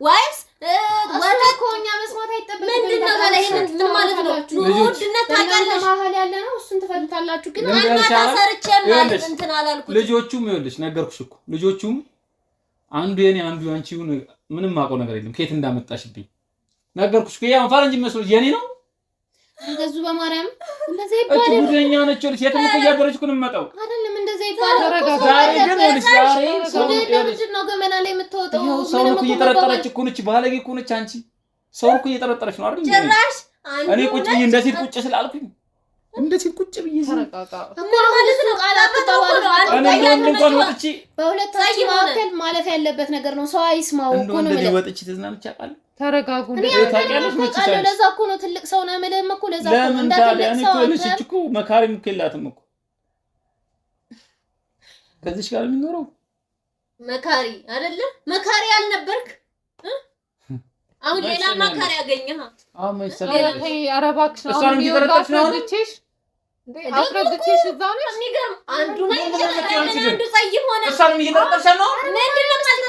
Speaker 1: ዋይፕስ ወተት
Speaker 4: ኮኛ መስማት አይጠበቅም
Speaker 1: ምንድነው ታዲያ ይሄን ምን ማለት ነው ኑሮ ውድነት ታውቃለሽ
Speaker 4: መሀል ያለ ነው እሱን ትፈልታላችሁ ግን
Speaker 1: አንተ ሰርቼ ማለት እንትን አላልኩት
Speaker 2: ልጆቹም ይኸውልሽ ነገርኩሽ እኮ ልጆቹም አንዱ የኔ አንዱ አንቺው ምንም ማውቀው ነገር የለም ከየት እንዳመጣሽብኝ ነገርኩሽ እኮ ያን ፈረንጅ መስሎሽ የኔ ነው
Speaker 4: እንደዚህ በማርያም እንደዚህ ይባላል
Speaker 2: እቺ ጉደኛ ነች ልጅ የት ነው ያደረች ኩን መጣው
Speaker 4: አይደለም እንደዚህ ይባላል
Speaker 2: ዛሬ ግን ልጅ ዛሬ ሰው
Speaker 4: ነው ገመና ላይ የምትወጣው
Speaker 2: ሰው እኮ እየጠረጠረች እኮ ነች ባለጌ እኮ ነች አንቺ ሰው እኮ እየጠረጠረች ነው አይደል
Speaker 1: ጭራሽ
Speaker 2: እኔ ቁጭ ብዬ እንደዚህ ቁጭ ስላልኩኝ እንደዚህ ቁጭ ብዬ
Speaker 3: ተረጋጋ
Speaker 4: ማለት ነው ቃላት ተባባሉ
Speaker 2: እኔ እንኳን ወጥቼ
Speaker 4: በሁለታችሁ መካከል ማለፍ ያለበት ነገር ነው ሰው አይስማው እኮ ነው
Speaker 2: እንደዚህ ወጥቼ ተዝናንቻ ቃል
Speaker 3: ተረጋጉ
Speaker 2: ታውቂያለሽ መችቻለሽ
Speaker 4: ለዛ እኮ ነው ትልቅ ሰው ነው የምልህም እኮ ለዛ እኮ ነው
Speaker 2: እንዳትልቅ ሰው ልጅ እኮ መካሪም እኮ የላትም እኮ ከዚህ ጋር የሚኖረው
Speaker 1: መካሪ አይደለ መካሪ አልነበርክ አሁን ሌላ መካሪ ያገኘህ
Speaker 2: አሁን መሰለኝ
Speaker 3: አረባክሽ ነው
Speaker 2: እሷን እየተረጠች ነው
Speaker 3: አፍረድቼሽ እዛ ነው
Speaker 1: የሚገርም አንዱ ጸይም ሆነ
Speaker 2: እሷንም እየተረጠች ነው
Speaker 1: ምንድነው ማለት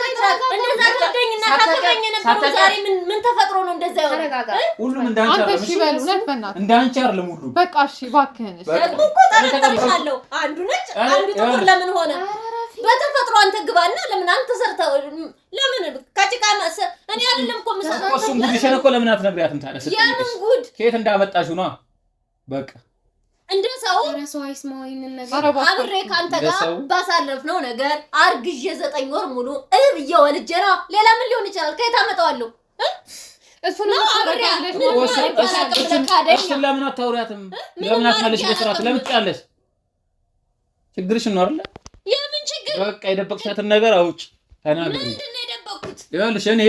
Speaker 1: እንደዛ ተደኝና ታከበኝ ነበር ዛሬ ምን ተፈጥሮ ነው እንደዛ ያወራ
Speaker 2: ሁሉም እንዳንቺ
Speaker 3: አንተ እሺ በል እውነት በእናትህ
Speaker 2: እንዳንቺ አይደለም ሁሉ
Speaker 3: በቃ እሺ እባክህን
Speaker 1: ደግሞ እኮ ተረጠርሻለሁ አንዱ ነጭ አንዱ ጥቁር ለምን ሆነ በተፈጥሮ አንተ ግባና ለምን አንተ ሰርተው ለምን ከጭቃ እኔ አይደለም እኮ መሰለኝ
Speaker 2: እሱም ጉድሽን እኮ ለምን አትነግሪያትም ታነስ
Speaker 1: የምን ጉድ
Speaker 2: ከየት እንዳመጣሽው ነው በቃ
Speaker 1: እንደ ሰው
Speaker 4: ራሱ አይስማው ይሄንን ነገር
Speaker 1: አብሬ ካንተ ጋር ባሳለፍነው ነገር አርግዤ 9 ወር ሙሉ ብዬ ወልጄ ነው ሌላ ምን ሊሆን ይችላል ከየት አመጣዋለሁ
Speaker 3: እሱ ነው አብሬ
Speaker 2: እሱን ለምን አታውሪያትም ለምን አትመለሽ በስርዓት ለምን ትጫለሽ ችግርሽ ነው አይደል
Speaker 1: የምን ችግር
Speaker 2: በቃ የደበቅሻትን ነገር አውጭ ተናገሪ
Speaker 1: ምንድነው የደበቅኩት
Speaker 2: ይኸውልሽ እኔ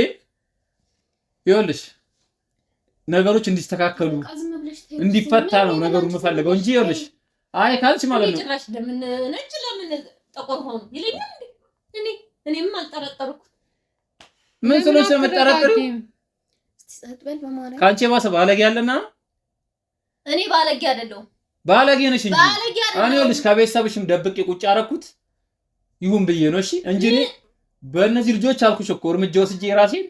Speaker 2: ይኸውልሽ ነገሮች እንዲስተካከሉ እንዲፈታ ነው ነገሩ የምፈልገው እንጂ ይኸውልሽ አይ ካልሽ ማለት ነው
Speaker 1: ጭራሽ ለምን ነጭ ለምን ጥቁር ሆኖ ይለኛል እኔም አልጠረጠርኩት
Speaker 2: ምን ስለሽ የምጠረጥሪው
Speaker 4: ስትበል በማርያም
Speaker 2: ካንቺ ባሰ ባለጌ ያለና
Speaker 1: እኔ ባለጌ አይደለሁም
Speaker 2: ባለጌ ነሽ እንጂ
Speaker 1: ባለጌ አይደለሁም
Speaker 2: እኔ ይኸውልሽ ከቤተሰብሽም ደብቄ ቁጭ አደረኩት ይሁን ብዬ ነው እሺ እንጂ እኔ በእነዚህ ልጆች አልኩሽ እኮ እርምጃ ወስጄ ራሴን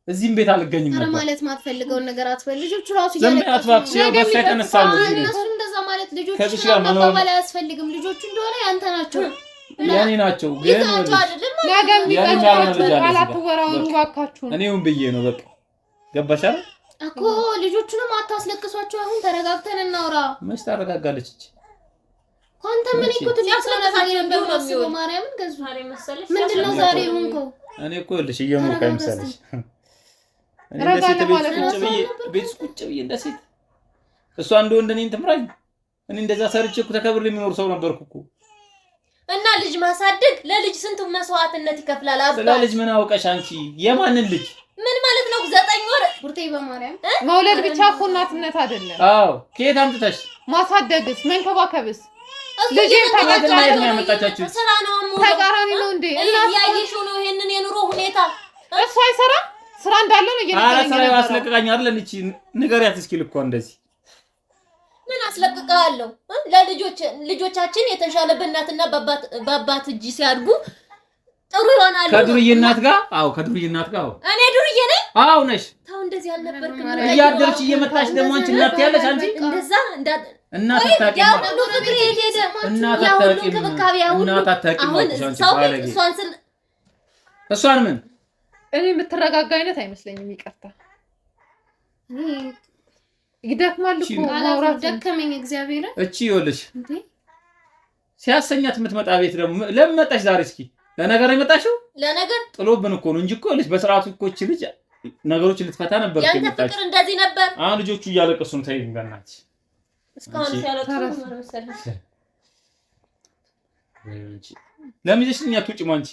Speaker 2: እዚህም ቤት አልገኝም ነበር
Speaker 4: ማለት ማትፈልገው ነገር አትበል ልጆቹ ራሱ
Speaker 2: ያለቀሱ ነው በፊት ተነሳው ነው
Speaker 4: እነሱ እንደዛ ማለት ልጆቹ ማባባል አያስፈልግም ልጆቹ እንደሆነ ያንተ ናቸው
Speaker 2: ያኔ ናቸው ግን
Speaker 3: ነገም ቢቀጥሉ ቃላት ወራውሩ ባካችሁ
Speaker 2: እኔውን ብዬ ነው በቃ ገባሻል
Speaker 4: እኮ ልጆቹንም አታስለቅሷቸው አሁን ተረጋግተን እናውራ
Speaker 2: መች ታረጋጋለች እቺ
Speaker 4: አንተ ምን ይኩት ያስለቀሳኝ ነበር ነው ማርያምን ገዙ ምንድነው ዛሬ ሆንከው
Speaker 2: እኔ እኮ ልሽ እየሞካ ይምሰልሽ እኔ ለሴት ቤት ቁጭ ብዬ እንደ ሴት እሷ እንደው እንደኔን ትምራኝ እኔ እንደዛ ሰርቼ እኮ ተከብሬ የሚኖር ሰው ነበርኩ እኮ
Speaker 1: እና ልጅ ማሳደግ ለልጅ ስንት መስዋዕትነት ይከፍላል አባ
Speaker 2: ስለ ልጅ ምን አውቀሽ አንቺ የማንን ልጅ
Speaker 1: ምን ማለት ነው 9 ወር
Speaker 4: ቡርቴ በማርያም
Speaker 3: መውለድ ብቻ እኮ እናትነት አይደለም
Speaker 2: አዎ ከየት አምጥተሽ
Speaker 3: ማሳደግስ መንከባከብስ ልጅ
Speaker 2: ተቀጣጣይ ነው ያመጣቻችሁ
Speaker 1: ስራ ነው
Speaker 3: ተቃራኒ ነው እንዴ
Speaker 1: እናት ያይሽው ነው ይሄንን የኑሮ ሁኔታ
Speaker 3: እሱ አይሰራ ስራ እንዳለ ነው
Speaker 2: አረ ስራ ያስለቀቃኝ አይደል እንቺ ንገሪያት እስኪ ልኮ እንደዚህ
Speaker 1: ምን አስለቅቃለሁ ልጆቻችን የተሻለ በእናትና በአባት እጅ ሲያድጉ ጥሩ ይሆናሉ
Speaker 2: ከዱርዬ እናት ጋር አዎ ከዱርዬ እናት ጋር
Speaker 1: እኔ ዱርዬ ነኝ
Speaker 2: አዎ ነሽ
Speaker 1: ታው እንደዚህ አልነበርኩም
Speaker 2: እያደረች እየመጣች ደግሞ አንቺ እናት ያለሽ አንቺ
Speaker 1: እንደዛ
Speaker 2: እናት አታውቂም
Speaker 1: ያው ሁሉ ፍቅር ሄደ
Speaker 2: እናት አታውቂም
Speaker 1: እናት
Speaker 2: አታውቂም ማለት አንቺ ባለጌ እሷን ምን
Speaker 3: እኔ የምትረጋጋ አይነት አይመስለኝም ይቀርታ ይደክማል እኮ ማውራት
Speaker 4: ደከመኝ እግዚአብሔር
Speaker 2: እቺ ይኸውልሽ ሲያሰኛት የምትመጣ ቤት ደግሞ ለምን መጣሽ ዛሬ እስኪ ለነገር የመጣሽው
Speaker 1: ለነገር
Speaker 2: ጥሎብን እኮ ነው እንጂ እኮ ልጅ በስርዓቱ እኮ እቺ ልጅ ነገሮችን ልትፈታ ነበር እኮ
Speaker 1: ያንተ ፍቅር እንደዚህ ነበር
Speaker 2: አሁን ልጆቹ እያለቀሱ ነው ተይኝ በእናትሽ
Speaker 1: እስካሁን ሲያለቅሱ ነው መሰለኝ
Speaker 2: ለምን ይሽኛ ትውጪ ማንቺ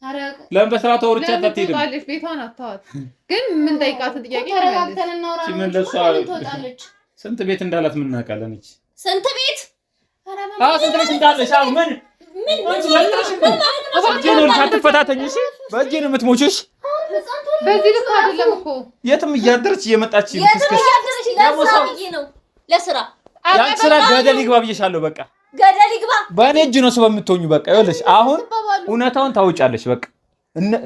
Speaker 4: አረ
Speaker 2: ለምን በስርዓቱ አውርቻት አትሄድም
Speaker 3: ታለሽ ቤቷን አታዋት ግን ምን ጠይቃት ጥያቄ
Speaker 4: ተረጋግተን እናውራ
Speaker 2: ትወጣለች ስንት ቤት እንዳላት ምን እናውቃለን እቺ
Speaker 1: ስንት ቤት
Speaker 2: ስንት ቤት እንዳለሽ አሁን ምን ሳትፈታተኝሽ በእጄ ነው የምትሞችሽ
Speaker 3: በዚህ ልክ አይደለም እኮ
Speaker 2: የትም እያደረች እየመጣች
Speaker 1: ነው ለስራ
Speaker 2: ያን ስራ ገደል ይግባ ብዬሻለሁ። በቃ
Speaker 1: ገደል ይግባ።
Speaker 2: በእኔ እጅ ነው ሰው የምትሆኙ። በቃ ይኸውልሽ አሁን እውነታውን ታውጫለሽ። በቃ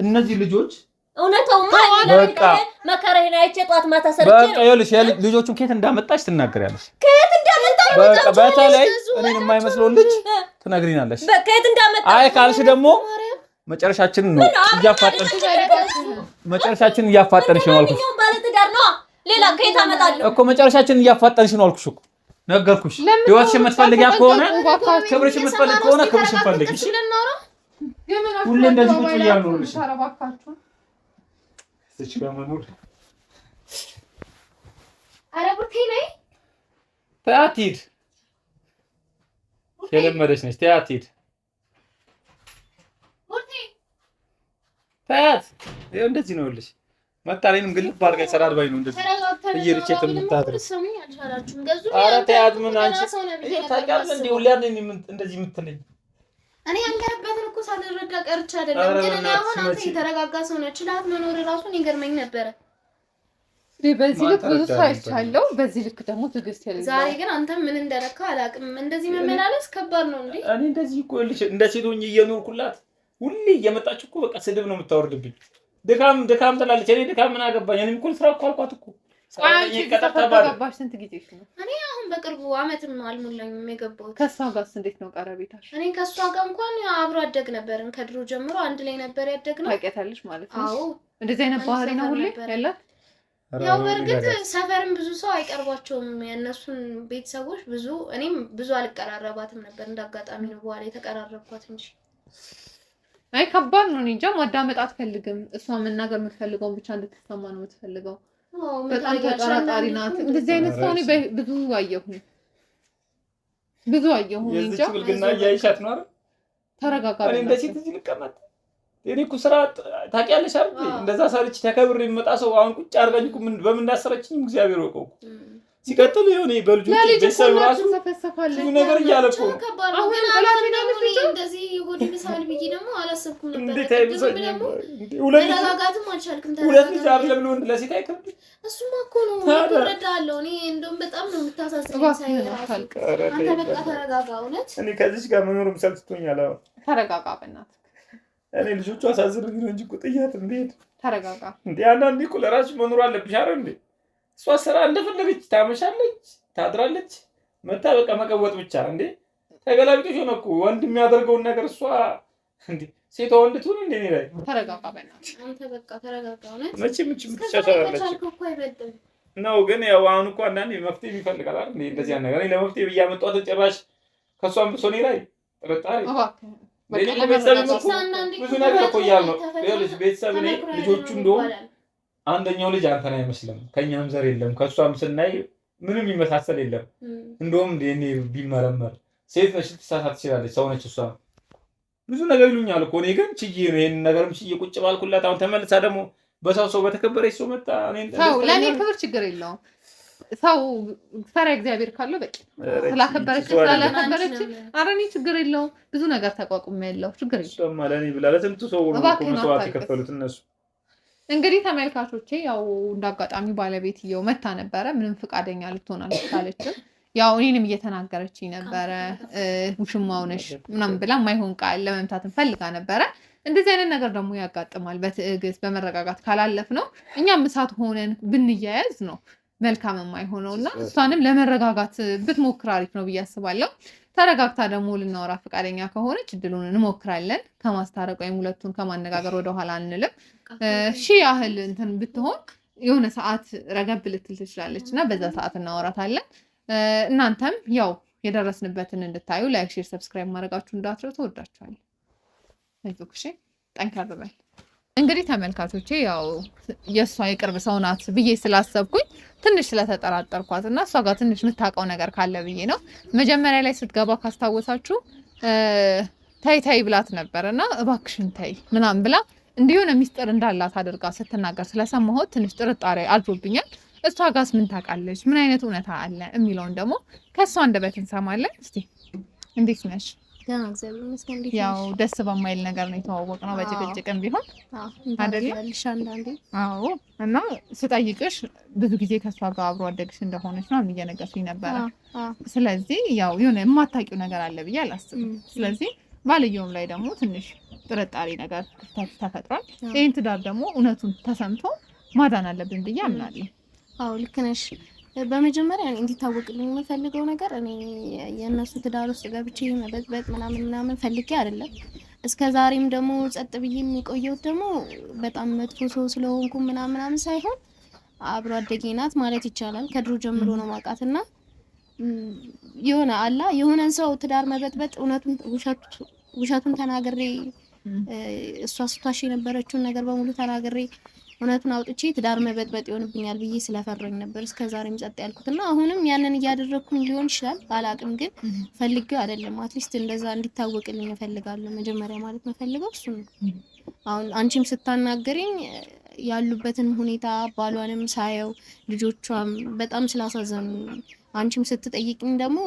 Speaker 2: እነዚህ ልጆች
Speaker 1: እውነታውማ በቃ መከራዬን አይቼ ጧት ማታ ሰርቼ
Speaker 2: በቃ ይኸውልሽ ልጆቹን ከየት እንዳመጣሽ ትናገሪያለሽ።
Speaker 1: ከየት እንዳመጣሽ
Speaker 2: በቃ በተለይ እኔን የማይመስለው ልጅ ትነግሪናለሽ።
Speaker 1: ከየት እንዳመጣሽ
Speaker 2: አይ ካልሽ ደግሞ መጨረሻችንን ነው እያፋጠንሽ ነው አልኩሽ
Speaker 1: ባለ ትዳር ነው። ሌላ ከየት አመጣለሁ
Speaker 2: እኮ መጨረሻችንን እያፋጠንሽ ነው አልኩሽ እኮ ነገርኩሽ። ህይወትሽን የምትፈልጊያ ከሆነ ክብርሽን የምትፈልጊ ከሆነ ክብርሽን ፈልጊ። እሺ ሁሌ እንደዚህ ቁጭ እያሉ ነው። እሺ ከመኖር
Speaker 4: ኧረ ቡርቴ ነይ
Speaker 2: ተያት ሂድ። የለመደች ነች። ተያት ሂድ
Speaker 4: ቡርቴ
Speaker 2: ተያት። ይኸው እንደዚህ ነው ልሽ መጣለኝም ግልብ አድርጋ ሰራድባይ ነው እንደዚህ እየርቼ ተምታድር
Speaker 4: ሰሙኝ አልቻላችሁም። ገዙ
Speaker 2: ኧረ ተያት ምን አንቺ ታውቂያለሽ እንዴ ሁሌ እንደዚህ የምትለኝ
Speaker 4: እኔ አንገርበትን እኮ ሳልረዳ ቀርቻ አይደለም። ግን እኔ አሁን አንተ የተረጋጋ ሰው ነህ። ችላት መኖር ራሱን ይገርመኝ ነበረ።
Speaker 3: በዚህ ልክ ብዙ ሰው አይቻለሁ። በዚህ ልክ ደግሞ ትዕግስት የለኝም።
Speaker 4: ዛሬ ግን አንተ ምን እንደረካ አላውቅም። እንደዚህ መመላለስ ከባድ ነው እንዴ?
Speaker 2: እኔ እንደዚህ እኮ ልሽ እንደ ሴት ሆኜ እየኖርኩላት ሁሌ እየመጣች እኮ በቃ ስድብ ነው የምታወርድብኝ። ድካም ትላለች። እኔ ድካም ምን አገባኝ? እኔም እኮ ስራ እኮ አልኳት እኮ
Speaker 3: ከተጋባሽ ስንት ጊዜሽ ነው?
Speaker 4: እኔ አሁን በቅርቡ አመትም አልሞላኝም የገባሁት።
Speaker 3: ከሷ ጋርስ እንዴት ነው ቀረቤታሽ?
Speaker 4: እኔ ከሷ ጋር እንኳን አብሮ አደግ ነበርን። ከድሮ ጀምሮ አንድ ላይ ነበር ያደግነው።
Speaker 3: ታውቂያታለሽ ማለት ነው?
Speaker 4: አዎ።
Speaker 3: እንደዚህ አይነት ባህሪ ነው ሁሌ ያላት?
Speaker 4: ያው በእርግጥ ሰፈርም ብዙ ሰው አይቀርባቸውም የእነሱን ቤተሰቦች ብዙ። እኔም ብዙ አልቀራረባትም ነበር። እንዳጋጣሚ ነው በኋላ የተቀራረብኳት እንጂ።
Speaker 3: አይ ከባድ ነው። እኔ እንጃ ማዳመጥ አትፈልግም። እሷ መናገር የምትፈልገውን ብቻ እንድትሰማ ነው የምትፈልገው። በጣም ተጠራጣሪ ናት። እንደዚህ አይነት ሰው እኔ ብዙ አየሁኝ። እንጃ
Speaker 2: ብልግና እያይሻት ነው አይደል?
Speaker 3: ተረጋጋ።
Speaker 2: እኔ እንደዚህ ትዝ ልቀመጥ እኔ እኮ ስራ ታውቂያለሽ አይደል? እንደዛ ሰርች ተከብሬ የሚመጣ ሰው አሁን ቁጭ አድርጋኝ እኮ በምን እንዳሰረችኝ እግዚአብሔር ይወቀው። ሲቀጥል የሆነ በልጆች ቤተሰብ ራሱ ብዙ ነገር እያለ እኮ
Speaker 4: አሁን እንደዚህ ሆድ ብሳል ብዬ ደግሞ አላሰብኩም ነበር። መረጋጋትም አልቻልክም።
Speaker 2: ሁለት ልጅ አይደለም ለወንድ ለሴት አይከብድም።
Speaker 4: እሱማ እኮ ነው እረዳለሁ። እኔ እንደውም በጣም ነው የምታሳዝነኝ። አንተ በቃ ተረጋጋ። እውነት
Speaker 2: እኔ ከዚች ጋር መኖርም ሰልችቶኛል። አሁን
Speaker 3: ተረጋጋ በእናትህ።
Speaker 2: እኔ ልጆቹ አሳዝኑኝ ነው እንጂ እኮ ጥያት እንዴት
Speaker 3: ተረጋጋ።
Speaker 2: እንዴ አንዳንዴ እኮ ለራስሽ መኖር አለብሽ አይደል እንዴ? እሷ ስራ እንደፈለገች ታመሻለች፣ ታድራለች፣ መታ በቃ መቀወጥ ብቻ እንዴ። ተገላቢጦሽ ሆነ እኮ ወንድ የሚያደርገውን ነገር እሷ እንዴ ሴቷ ወንድ ትሁን እንዴ? እኔ ላይ
Speaker 3: ተረጋጋ በእናትህ።
Speaker 4: አንተ በቃ ተረጋጋ። እውነት
Speaker 2: መቼም ትሻሻላለች ነው። ግን ያው አሁን እኮ አንዳንዴ መፍትሄ ይፈልጋል አይደል እንዴ? እንደዚህ ነገር እኔ ለመፍትሄ ብያመጣሁት ጭራሽ ከሷም ብሶ እኔ ላይ ጥርጣሬ ብዙ ነገር እኮ እያልን ነው። ይኸውልሽ ቤተሰብ እኔ ልጆቹ እንደውም አንደኛው ልጅ አንተን አይመስልም፣ ከኛም ዘር የለም፣ ከሷም ስናይ ምንም ይመሳሰል የለም። እንደውም እኔ ቢመረመር ሴት ነች፣ ልትሳሳት ትችላለች፣ ሰው ነች እሷ። ብዙ ነገር ይሉኛል እኮ እኔ ግን ችዬ ነው ይሄን ነገርም ችዬ ቁጭ ባልኩላት። አሁን ተመልሳ ደግሞ ሰው በተከበረች ሰው መጣ።
Speaker 3: ለእኔ ክብር ችግር የለውም። ሰው ፈሪሃ እግዚአብሔር ካለው በቂ። ስላከበረች ስላላከበረች ኧረ እኔ ችግር የለውም። ብዙ ነገር ተቋቁሜያለሁ። ችግር የለውም።
Speaker 2: እሷማ ለእኔ ብላ ለስንቱ ሰው ነው መስዋዕት የከፈሉት እነሱ።
Speaker 3: እንግዲህ ተመልካቾቼ ያው እንዳጋጣሚ ባለቤትየው መታ ነበረ። ምንም ፍቃደኛ ልትሆን አልቻለችም። ያው እኔንም እየተናገረችኝ ነበረ ውሽማው ነሽ ምናምን ብላ የማይሆን ቃል ለመምታትን ፈልጋ ነበረ። እንደዚህ አይነት ነገር ደግሞ ያጋጥማል። በትዕግስት በመረጋጋት ካላለፍ ነው እኛም እሳት ሆነን ብንያያዝ ነው መልካም የማይሆነው እና እሷንም ለመረጋጋት ብትሞክር አሪፍ ነው ብዬ አስባለሁ። ተረጋግታ ደግሞ ልናወራ ፈቃደኛ ከሆነች እድሉን እንሞክራለን። ከማስታረቅ ወይም ሁለቱን ከማነጋገር ወደኋላ አንልም። ሺህ ያህል እንትን ብትሆን የሆነ ሰዓት ረገብ ልትል ትችላለች እና በዛ ሰዓት እናወራታለን። እናንተም ያው የደረስንበትን እንድታዩ ላይክ፣ ሼር፣ ሰብስክራይብ ማድረጋችሁ እንዳትረሱ። ተወዳችኋለሁ። አይዞሽ ጠንከር በል። እንግዲህ ተመልካቾቼ ያው የእሷ የቅርብ ሰው ናት ብዬ ስላሰብኩኝ ትንሽ ስለተጠራጠርኳት እና እሷ ጋር ትንሽ የምታውቀው ነገር ካለ ብዬ ነው። መጀመሪያ ላይ ስትገባ ካስታወሳችሁ ታይ ብላት ነበር እና እባክሽን ታይ ምናምን ብላ እንዲሆነ ሚስጥር እንዳላት አድርጋ ስትናገር ስለሰማሁት ትንሽ ጥርጣሬ አድሮብኛል። እሷ ጋርስ ምን ታውቃለች፣ ምን አይነት እውነታ አለ የሚለውን ደግሞ ከእሷ አንደበት እንሰማለን። እስቲ እንዴት ነሽ?
Speaker 4: ገና እግዚአብሔር ይመስገን። እንዴት
Speaker 3: ያው ደስ በማይል ነገር ነው የተዋወቅነው በጭቅጭቅም ቢሆን አይደል? አዎ። እና ስጠይቅሽ ብዙ ጊዜ ከሷ ጋር አብሮ አደግሽ እንደሆነች ነው እየነገርሽኝ ነበረ። ስለዚህ ያው የሆነ የማታውቂው ነገር አለ ብዬ አላስብም። ስለዚህ ባልየውም ላይ ደግሞ ትንሽ ጥርጣሬ ነገር ክፍተት ተፈጥሯል። ይህን ትዳር ደግሞ እውነቱን ተሰምቶ ማዳን አለብን ብዬ አምናለሁ።
Speaker 4: አዎ ልክ ነሽ። በመጀመሪያ እንዲታወቅልኝ የምፈልገው ነገር እኔ የእነሱ ትዳር ውስጥ ገብቼ መበጥበጥ ምናምን ፈልጌ አይደለም። እስከ ዛሬም ደግሞ ጸጥ ብዬ የሚቆየው ደግሞ በጣም መጥፎ ሰው ስለሆንኩ ምናምን ሳይሆን አብሮ አደጌ ናት ማለት ይቻላል። ከድሮ ጀምሮ ነው ማውቃትና የሆነ አላ የሆነን ሰው ትዳር መበጥበጥ ውሸቱን ተናግሬ እሷ ስቷሽ የነበረችውን ነገር በሙሉ ተናግሬ እውነቱን አውጥቼ ትዳር መበጥበጥ ይሆንብኛል ብዬ ስለፈረኝ ነበር እስከዛሬም ጸጥ ያልኩትና አሁንም ያንን እያደረኩኝ ሊሆን ይችላል አላቅም፣ ግን ፈልጌው አይደለም። አትሊስት እንደዛ እንዲታወቅልኝ እፈልጋለሁ። መጀመሪያ ማለት መፈልገው እሱ ነው። አሁን አንቺም ስታናገሪኝ ያሉበትን ሁኔታ ባሏንም ሳየው ልጆቿም በጣም ስላሳዘኑ አንቺም ስትጠይቅኝ ደግሞ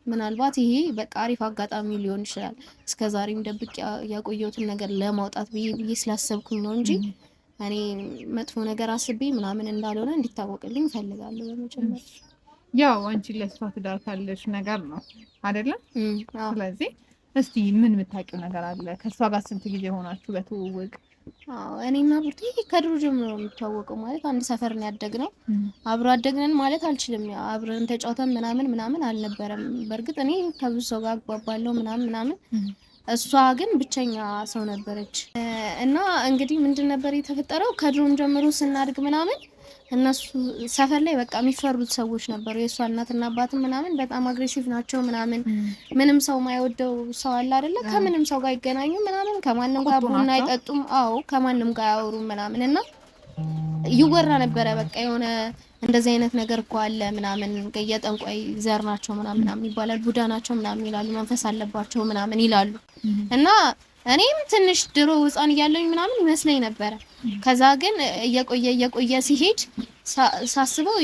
Speaker 4: ምናልባት ይሄ በቃ አሪፍ አጋጣሚ ሊሆን ይችላል እስከዛሬም ደብቅ ያቆየሁትን ነገር ለማውጣት ብዬ ስላሰብኩኝ ነው እንጂ እኔ መጥፎ ነገር አስቤ ምናምን እንዳልሆነ እንዲታወቅልኝ እፈልጋለሁ። በመጀመሪያ
Speaker 3: ያው አንቺ ለሷ ትዳር ካለሽ ነገር ነው አይደለም? ስለዚህ እስቲ ምን የምታውቂው ነገር አለ? ከሷ ጋር ስንት ጊዜ ሆናችሁ በትውውቅ?
Speaker 4: እኔና ቡርቴ ከድሮ ጀምሮ ነው የምታወቀው። ማለት አንድ ሰፈር ነው ያደግነው። አብሮ አደግነን ማለት አልችልም። ያው አብረን ተጫውተን ምናምን አልነበረም። በእርግጥ እኔ ከብዙ ሰው ጋር አግባባለሁ ምናምን እሷ ግን ብቸኛ ሰው ነበረች። እና እንግዲህ ምንድን ነበር የተፈጠረው? ከድሮም ጀምሮ ስናድግ ምናምን እነሱ ሰፈር ላይ በቃ የሚፈሩት ሰዎች ነበሩ። የእሷ እናትና አባትም ምናምን በጣም አግሬሲቭ ናቸው ምናምን። ምንም ሰው ማይወደው ሰው አለ አይደለ? ከምንም ሰው ጋር ይገናኙ ምናምን፣ ከማንም ጋር ቡና አይጠጡም። አዎ ከማንም ጋር አያወሩም ምናምን። እና ይወራ ነበረ በቃ የሆነ እንደዚህ አይነት ነገር እኮ አለ ምናምን፣ የጠንቋይ ዘር ናቸው ምናምን ይባላል፣ ቡዳ ናቸው ምናምን ይላሉ፣ መንፈስ አለባቸው ምናምን ይላሉ። እና እኔም ትንሽ ድሮ ህፃን እያለኝ ምናምን ይመስለኝ ነበረ። ከዛ ግን እየቆየ ሲሄድ ሳስበው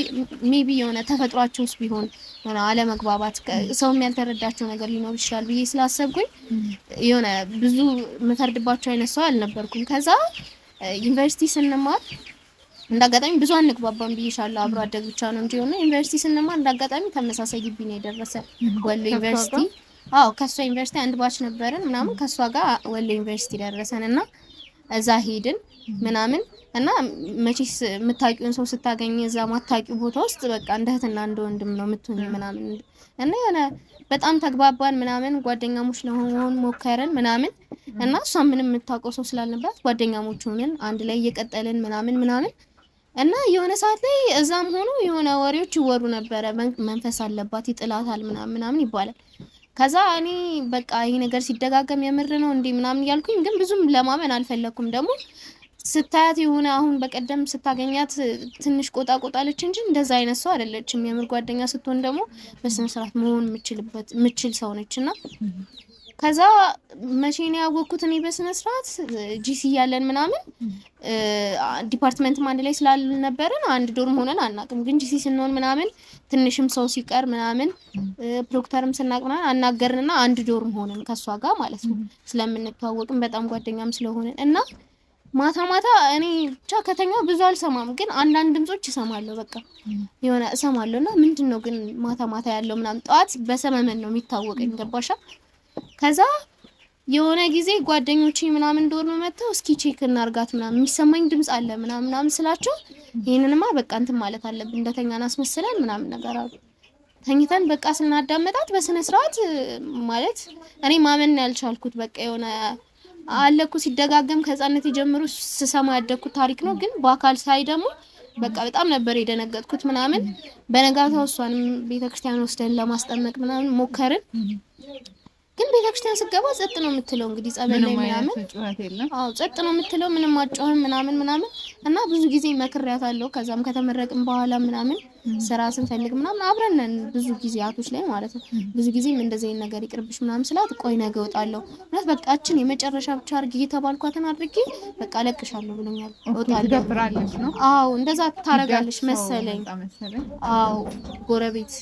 Speaker 4: ሜቢ የሆነ ተፈጥሯቸውስ ቢሆን የሆነ አለመግባባት ሰውም ያልተረዳቸው ነገር ሊኖር ይችላል ብዬ ስላሰብኩኝ የሆነ ብዙ የምፈርድባቸው አይነት ሰው አልነበርኩም። ከዛ ዩኒቨርሲቲ ስንማር እንዳጋጣሚ ብዙ አንግባባም ብዬሻለሁ። አብሮ አደግ ብቻ ነው እንጂ ሆነ ዩኒቨርሲቲ ስንማር እንዳጋጣሚ ተመሳሳይ ግቢ ነው የደረሰ ወሎ ዩኒቨርሲቲ። አዎ ከሷ ዩኒቨርሲቲ አንድ ባች ነበርን ምናምን፣ ከሷ ጋር ወሎ ዩኒቨርሲቲ ደረሰንና እዛ ሄድን ምናምን። እና መቼስ የምታውቂውን ሰው ስታገኝ እዛ ማታውቂው ቦታ ውስጥ በቃ እንደ እህትና እንደ ወንድም ነው የምትሆኝ ምናምን። እና የሆነ በጣም ተግባባን ምናምን፣ ጓደኛሞች ለመሆን ሞከርን ምናምን። እና እሷ ምንም የምታውቀው ሰው ስላልነበራት ጓደኛሞች ሆነን አንድ ላይ እየቀጠልን ምናምን። እና የሆነ ሰዓት ላይ እዛም ሆኖ የሆነ ወሬዎች ይወሩ ነበረ፣ መንፈስ አለባት ይጥላታል ምናምን ይባላል። ከዛ እኔ በቃ ይሄ ነገር ሲደጋገም የምር ነው እንዴ ምናምን እያልኩኝ ግን ብዙም ለማመን አልፈለኩም። ደግሞ ስታያት የሆነ አሁን በቀደም ስታገኛት ትንሽ ቆጣለች እንጂ እንደዛ አይነት ሰው አይደለችም። የምር ጓደኛ ስትሆን ደግሞ በስነ ስርዓት መሆን የምችል ሰው ነችና ከዛ መቼ ነው ያወቅኩት እኔ በስነ ስርዓት ጂሲ ያለን ምናምን ዲፓርትመንት አንድ ላይ ስላልነበረን አንድ ዶርም ሆነን አናውቅም። ግን ጂሲ ስንሆን ምናምን ትንሽም ሰው ሲቀር ምናምን ፕሮክተርም ስናቅ ምናምን አናገርንና አንድ ዶርም ሆነን ከሷ ጋር ማለት ነው ስለምንተዋወቅም በጣም ጓደኛም ስለሆነን። እና ማታ እኔ ብቻ ከተኛው ብዙ አልሰማም፣ ግን አንዳንድ ድምጾች እሰማለሁ። በቃ የሆነ እሰማለሁና ምንድነው ግን ማታ ያለው ምናምን ጠዋት በሰመመን ነው የሚታወቀኝ። ገባሻ? ከዛ የሆነ ጊዜ ጓደኞቼ ምናምን ዶርም መጥተው እስኪ ቼክ እናርጋት ምናምን የሚሰማኝ ድምጽ አለ ምናምን ስላቸው ይሄንንማ በቃ እንትን ማለት አለብን እንደተኛን አስመስለን ምናምን ነገር አሉ። ተኝተን በቃ ስናዳመጣት በስነ ስርዓት ማለት እኔ ማመን ያልቻልኩት በቃ የሆነ አለኩ ሲደጋገም ከህፃነት ጀምሮ ስሰማ ያደግኩት ታሪክ ነው። ግን በአካል ሳይ ደግሞ በቃ በጣም ነበር የደነገጥኩት ምናምን። በነጋታው እሷንም ቤተክርስቲያን ወስደን ለማስጠመቅ ምናምን ሞከርን። ግን ቤተክርስቲያን ስገባ ጸጥ ነው የምትለው። እንግዲህ ጸበል ላይ ምናምን አዎ ጸጥ ነው የምትለው፣ ምንም አጫውህም ምናምን እና ብዙ ጊዜ መክሬያታለሁ። ከዛም ከተመረቅን በኋላ ምናምን ስራ ስንፈልግ ምናምን አብረን ነን ብዙ ጊዜያቶች ላይ ማለት ነው። ብዙ ጊዜም እንደዚህ አይነት ነገር ይቅርብሽ ምናምን ስላት ቆይ ነገ እወጣለሁ ማለት በቃችን የመጨረሻ ብቻ አድርጊ የተባልኳትን አድርጌ በቃ ለቅሻለሁ ብሎኛል።
Speaker 3: እወጣለሁ ነው።
Speaker 4: አዎ እንደዛ ታረጋለሽ መሰለኝ። አዎ ጎረቤት